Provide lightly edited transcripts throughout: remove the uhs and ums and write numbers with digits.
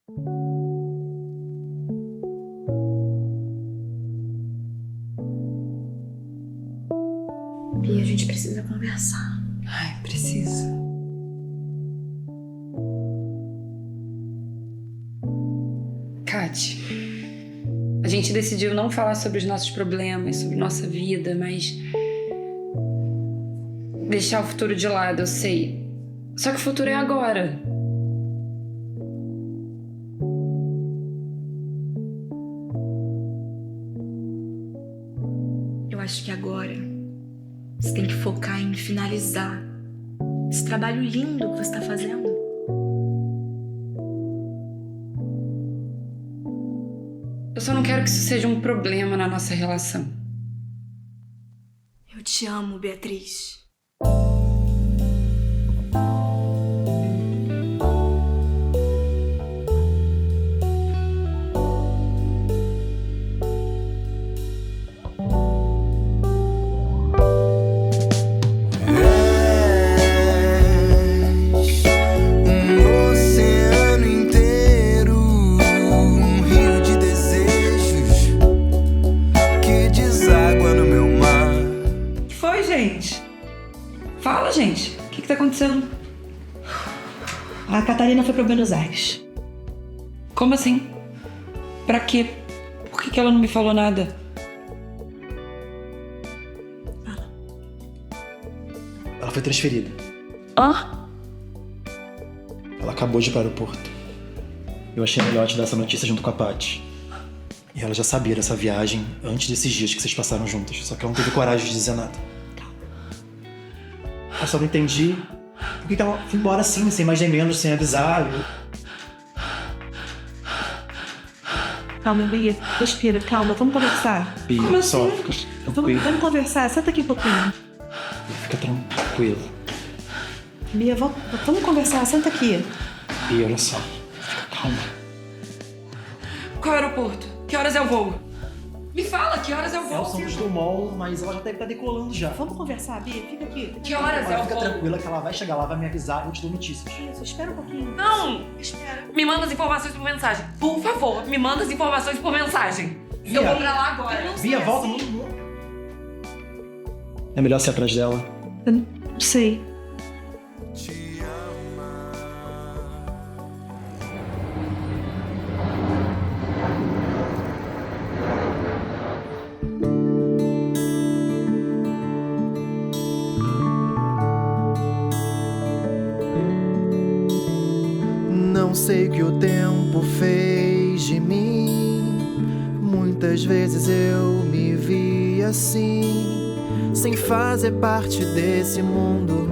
Bia, a gente precisa conversar. Ai, precisa. Kati, a gente decidiu não falar sobre os nossos problemas, sobre nossa vida, mas deixar o futuro de lado, eu sei. Só que o futuro é agora. Eu acho que agora você tem que focar em finalizar esse trabalho lindo que você está fazendo. Eu só não quero que isso seja um problema na nossa relação. Eu te amo, Beatriz. Fala, gente. O que tá acontecendo? A Catarina foi para Buenos Aires. Como assim? Pra quê? Por que ela não me falou nada? Ela foi transferida. Hã? Ela acabou de ir para o aeroporto. Eu achei melhor te dar essa notícia junto com a Paty. E ela já sabia dessa viagem antes desses dias que vocês passaram juntas. Só que ela não teve coragem de dizer nada. Eu só não entendi por que ela foi embora assim, sem mais nem menos, sem avisar. Calma, Bia. Respira, calma. Vamos conversar. Bia, Como só assim? fica tranquilo. Vamos conversar. Senta aqui um pouquinho. Fica tranquilo. Bia, vamos conversar. Senta aqui. Bia, olha só. Fica calma. Qual aeroporto? Que horas é o voo? Me fala, que horas é o voo? É o Santos Dumont, mas ela já deve estar decolando já. Vamos conversar, Bia. Fica aqui. Que horas é o Fica voo? tranquila que ela vai chegar lá, vai me avisar e eu te dou notícias. Isso, espera um pouquinho. Não! Espera. Me manda as informações por mensagem. Por favor, me manda as informações por mensagem. Bia, Eu vou pra lá agora. Bia, volta. É melhor ser atrás dela. Eu não sei. Não sei o que o tempo fez de mim. Muitas vezes eu me vi assim, sem fazer parte desse mundo,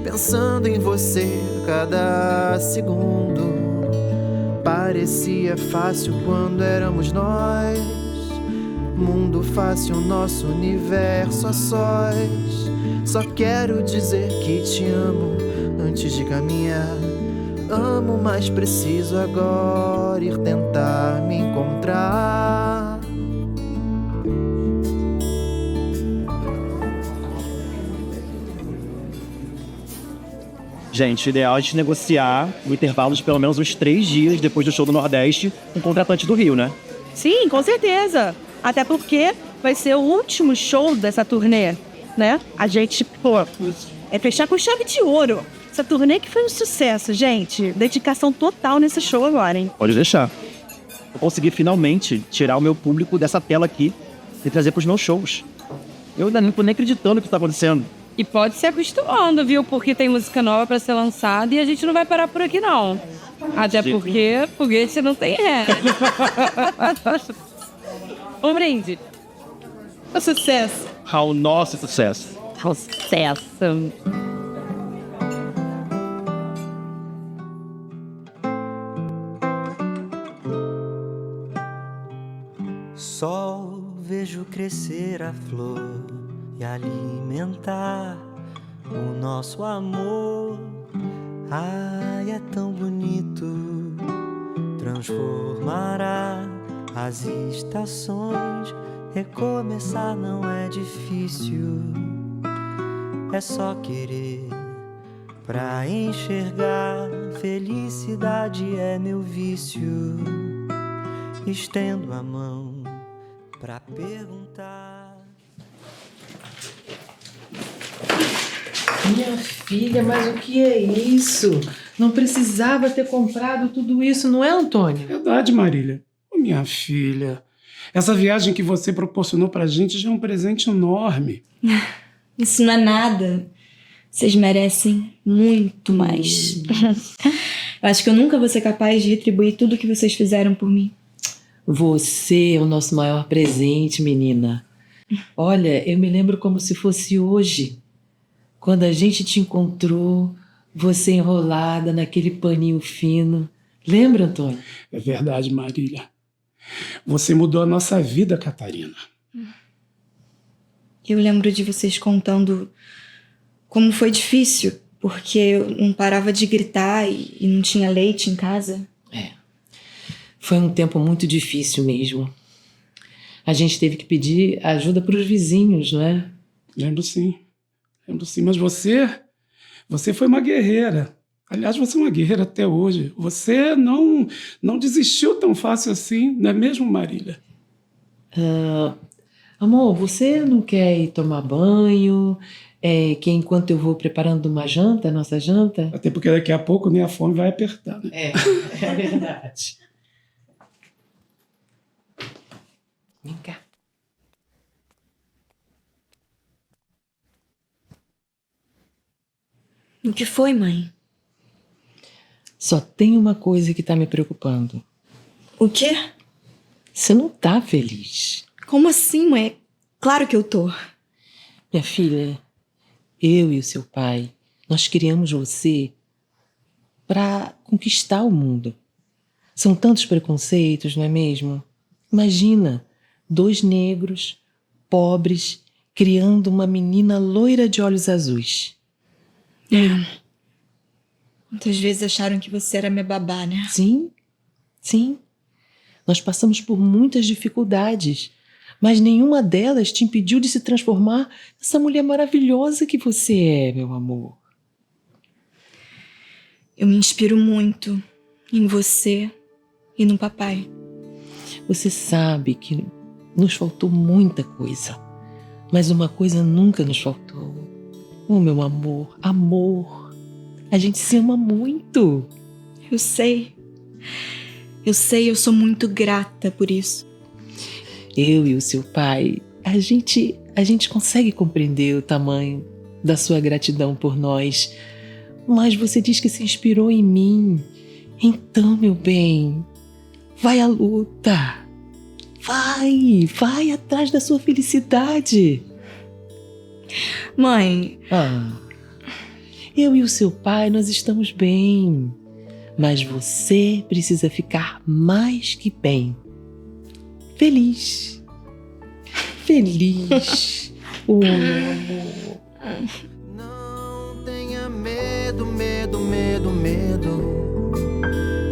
pensando em você cada segundo. Parecia fácil quando éramos nós, mundo fácil, nosso universo a sós. Só quero dizer que te amo antes de caminhar. Amo, mas preciso agora ir tentar me encontrar. Gente, o ideal é a gente negociar o intervalo de pelo menos uns 3 dias depois do show do Nordeste com o contratante do Rio, né? Sim, com certeza. Até porque vai ser o último show dessa turnê, né? A gente, é fechar com chave de ouro. Essa turnê que foi um sucesso, gente. Dedicação total nesse show agora, hein? Pode deixar. Eu consegui finalmente tirar o meu público dessa tela aqui e trazer pros meus shows. Eu ainda não tô nem acreditando no que tá acontecendo. E pode se acostumando, viu? Porque tem música nova pra ser lançada e a gente não vai parar por aqui, não. Até porque foguete não tem ré. Um brinde. O sucesso. Ao nosso sucesso. Ao sucesso. Só vejo crescer a flor e alimentar o nosso amor. Ai, é tão bonito, transformará as estações. Recomeçar não é difícil, é só querer Pra enxergar, felicidade é meu vício. Estendo a mão pra perguntar. Minha filha, mas o que é isso? Não precisava ter comprado tudo isso, não é, Antônio? Verdade, Marília. Ô, minha filha, essa viagem que você proporcionou pra gente já é um presente enorme. Isso não é nada. Vocês merecem muito mais. Eu acho que eu nunca vou ser capaz de retribuir tudo que vocês fizeram por mim. Você é o nosso maior presente, menina. Olha, eu me lembro como se fosse hoje. Quando a gente te encontrou, você enrolada naquele paninho fino. Lembra, Antônio? É verdade, Marília. Você mudou a nossa vida, Catarina. Eu lembro de vocês contando como foi difícil, porque eu não parava de gritar e não tinha leite em casa. Foi um tempo muito difícil mesmo. A gente teve que pedir ajuda para os vizinhos, não é? Lembro sim, mas você foi uma guerreira. Aliás, você é uma guerreira até hoje. Você não desistiu tão fácil assim, não é mesmo, Marília? Amor, você não quer ir tomar banho? Que enquanto eu vou preparando uma janta, nossa janta? Até porque daqui a pouco nem a fome vai apertar, né? É verdade. Vem cá. O que foi, mãe? Só tem uma coisa que tá me preocupando. O quê? Você não tá feliz. Como assim, mãe? Claro que eu tô. Minha filha, eu e o seu pai, nós criamos você para conquistar o mundo. São tantos preconceitos, não é mesmo? Imagina, 2 negros, pobres, criando uma menina loira de olhos azuis. Muitas vezes acharam que você era minha babá, né? Sim. Nós passamos por muitas dificuldades, mas nenhuma delas te impediu de se transformar nessa mulher maravilhosa que você é, meu amor. Eu me inspiro muito em você e no papai. Você sabe que nos faltou muita coisa, mas uma coisa nunca nos faltou. Oh, meu amor, amor. A gente se ama muito. Eu sei, eu sou muito grata por isso. Eu e o seu pai, a gente consegue compreender o tamanho da sua gratidão por nós. Mas você diz que se inspirou em mim. Então, meu bem, vai à luta. Vai atrás da sua felicidade. Mãe... Eu e o seu pai, nós estamos bem. Mas você precisa ficar mais que bem. Feliz. Oh, meu amor. Não tenha medo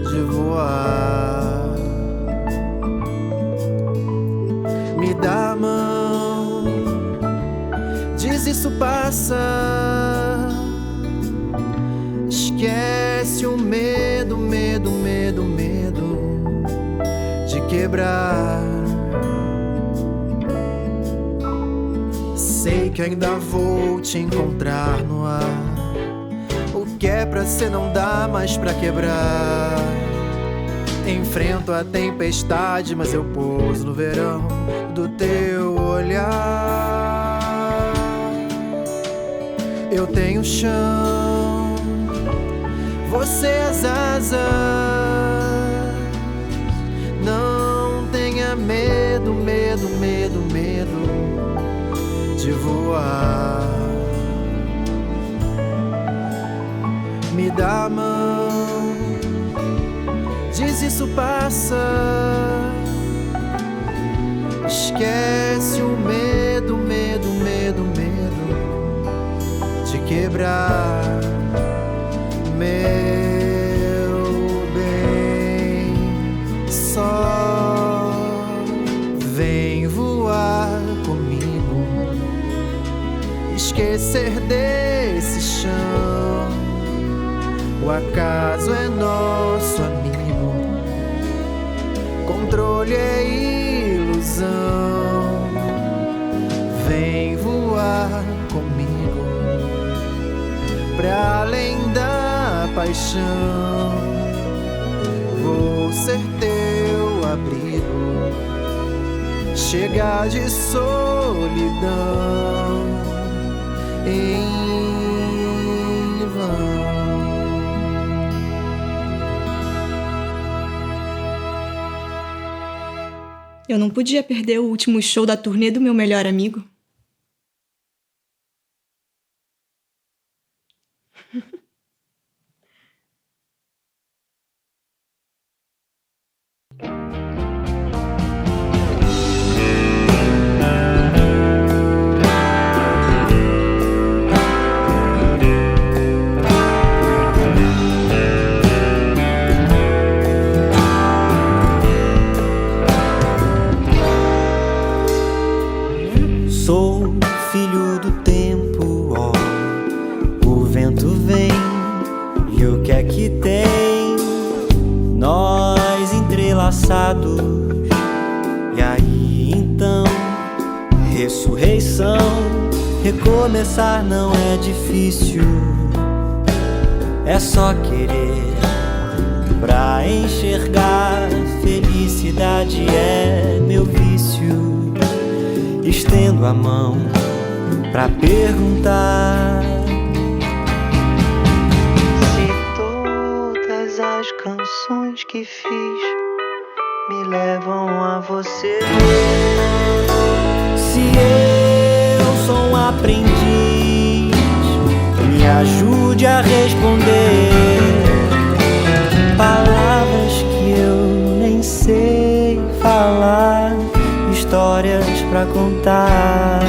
de voar. Me dá a mão, diz isso passa. Esquece o medo de quebrar. Sei que ainda vou te encontrar no ar. O que é pra ser não dá mais pra quebrar. Enfrento a tempestade, mas eu pouso no verão do teu olhar. Eu tenho chão, você as asas. Não tenha medo de voar. Me dá a mão, diz isso passa. Esquece o medo de quebrar. Meu bem, só vem voar comigo. Esquecer desse chão O acaso é nosso amigo, controle é ilusão. Vem voar comigo pra além da paixão. Vou ser teu abrigo, chegar de solidão em vão. Eu não podia perder o último show da turnê do meu melhor amigo. Sou filho do tempo, ó. O vento vem e o que é que tem? Nós entrelaçados. E aí então, ressurreição. Recomeçar não é difícil, é só querer pra enxergar. Felicidade é meu vício. Estendo a mão pra perguntar se todas as canções que fiz me levam a você. Se eu sou um aprendiz, me ajude a responder palavras que eu nem sei falar, histórias pra contar.